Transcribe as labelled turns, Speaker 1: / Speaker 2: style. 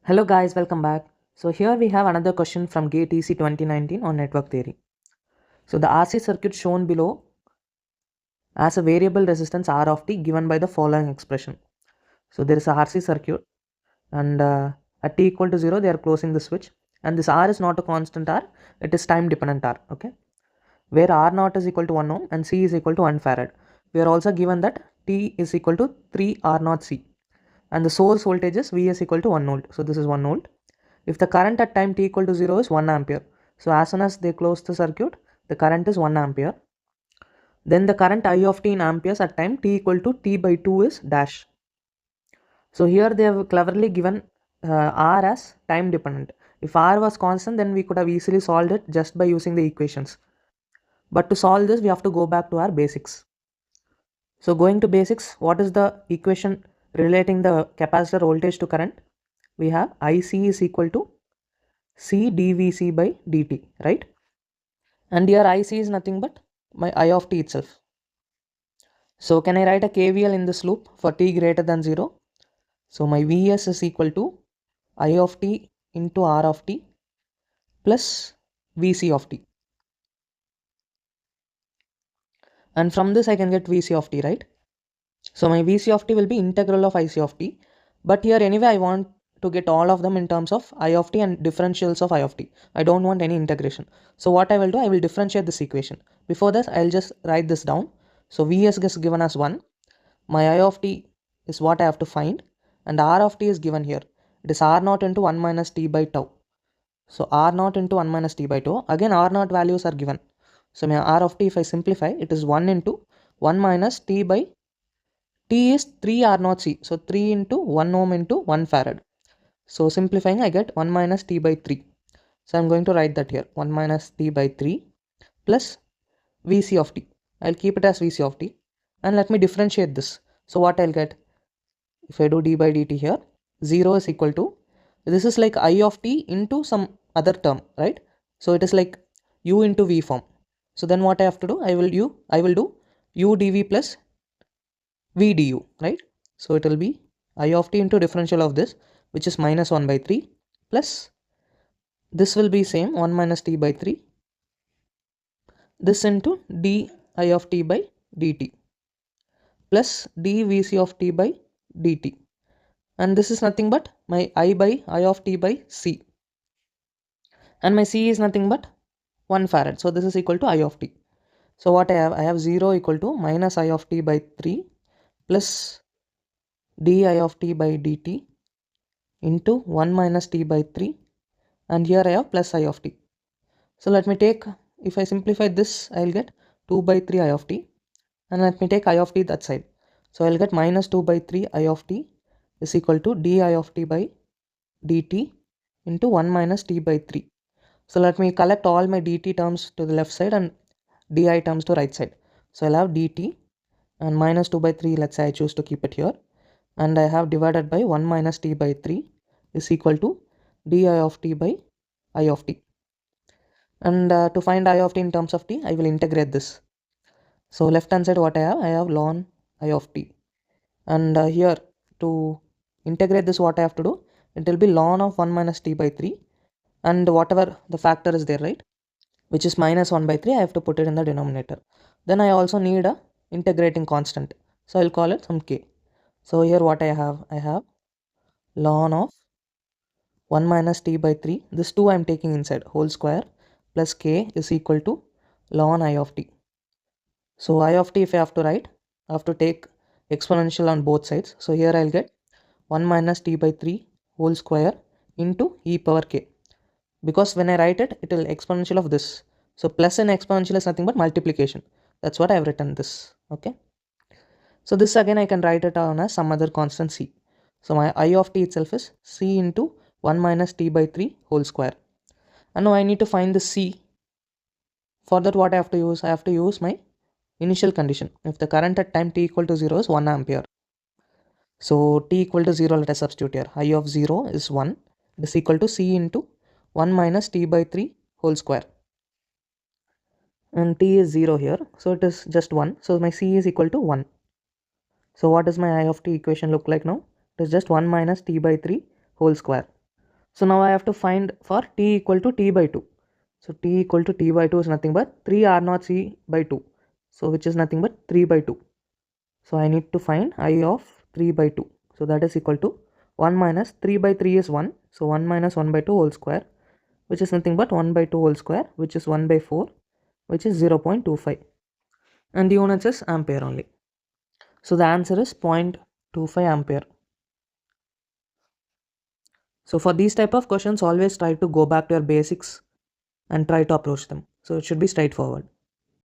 Speaker 1: Hello guys, welcome back. So here we have another question from GATE EC 2019 on network theory. So the RC circuit shown below has a variable resistance R of t given by the following expression. So there is a RC circuit and at t equal to 0 they are closing the switch, and this R is not a constant R, it is time dependent R, okay, where R naught is equal to 1 ohm and C is equal to 1 farad. We are also given that T is equal to 3 R naught C and the source voltage is Vs equal to 1 volt. So this is 1 volt. If the current at time t equal to 0 is 1 ampere, so as soon as they close the circuit, the current is 1 ampere. Then the current I of t in amperes at time t equal to t by 2 is dash. So here they have cleverly given R as time dependent. If R was constant, then we could have easily solved it just by using the equations. But to solve this, we have to go back to our basics. So going to basics, what is the equation relating the capacitor voltage to current? We have IC is equal to C dVc by dt, right? And here IC is nothing but my I of t itself. So can I write a KVL in this loop for t greater than 0? So my Vs is equal to I of t into R of t plus Vc of t. And from this I can get Vc of t, right? So my Vc of t will be integral of Ic of t. But here anyway I want to get all of them in terms of I of t and differentials of I of t. I don't want any integration. So what I will do, I will differentiate this equation. Before this, I'll just write this down. So Vs is given as 1. My I of t is what I have to find. And R of t is given here. It is R naught into 1 minus t by tau. So R naught into 1 minus t by tau. Again R naught values are given. So my R of t, if I simplify, it is 1 into 1 minus t by t is 3 R naught C. So 3 into 1 ohm into 1 farad. So simplifying, I get 1 minus t by 3. So I'm going to write that here. 1 minus t by 3 plus Vc of t. I'll keep it as Vc of t. And let me differentiate this. So what I'll get? If I do d by dt here, 0 is equal to, this is like I of t into some other term, right? So it is like u into v form. So then what I have to do? I will do u dv plus v du, right? So it will be I of t into differential of this, which is minus 1 by 3 plus this will be same 1 minus t by 3, this into d I of t by dt plus dvc of t by dt, and this is nothing but my I by I of t by c, and my c is nothing but 1 farad. So this is equal to I of t. So what I have 0 equal to minus I of t by 3 plus di of t by dt into 1 minus t by 3, and here I have plus I of t. So let me take, if I simplify this, I'll get 2 by 3 I of t, and let me take I of t that side. So I'll get minus 2 by 3 I of t is equal to di of t by dt into 1 minus t by 3. So let me collect all my dt terms to the left side and di terms to right side. So I'll have dt and minus 2 by 3, let's say I choose to keep it here, and I have divided by 1 minus t by 3 is equal to di of t by I of t. And to find I of t in terms of t, I will integrate this. So left hand side what I have ln I of t, and here to integrate this, what I have to do, it will be ln of 1 minus t by 3 and whatever the factor is there, right, which is minus 1 by 3, I have to put it in the denominator. Then I also need a integrating constant, so I'll call it some k. So here what I have ln of 1 minus t by 3, this 2 I am taking inside, whole square plus k is equal to ln I of t. So I of t, if I have to write, I have to take exponential on both sides. So here I'll get 1 minus t by 3 whole square into e power k. Because when I write it, it will exponential of this. So plus and exponential is nothing but multiplication. That's what I have written this. Okay. So this again I can write it down as some other constant c. So my I of t itself is c into 1 minus t by 3 whole square. And now I need to find the c. For that what I have to use? I have to use my initial condition. If the current at time t equal to 0 is 1 ampere. So t equal to 0, let us substitute here. I of 0 is 1. It is equal to c into 1 minus t by 3 whole square. And t is 0 here. So it is just 1. So my c is equal to 1. So what does my I of t equation look like now? It is just 1 minus t by 3 whole square. So now I have to find for t equal to t by 2. So t equal to t by 2 is nothing but 3 r naught c by 2. So which is nothing but 3 by 2. So I need to find I of 3 by 2. So that is equal to 1 minus 3 by 3 is 1. So 1 minus 1 by 2 whole square, which is nothing but 1 by 2 whole square, which is 1 by 4, which is 0.25. And the units is ampere only. So the answer is 0.25 ampere. So for these type of questions, always try to go back to your basics and try to approach them. So it should be straightforward.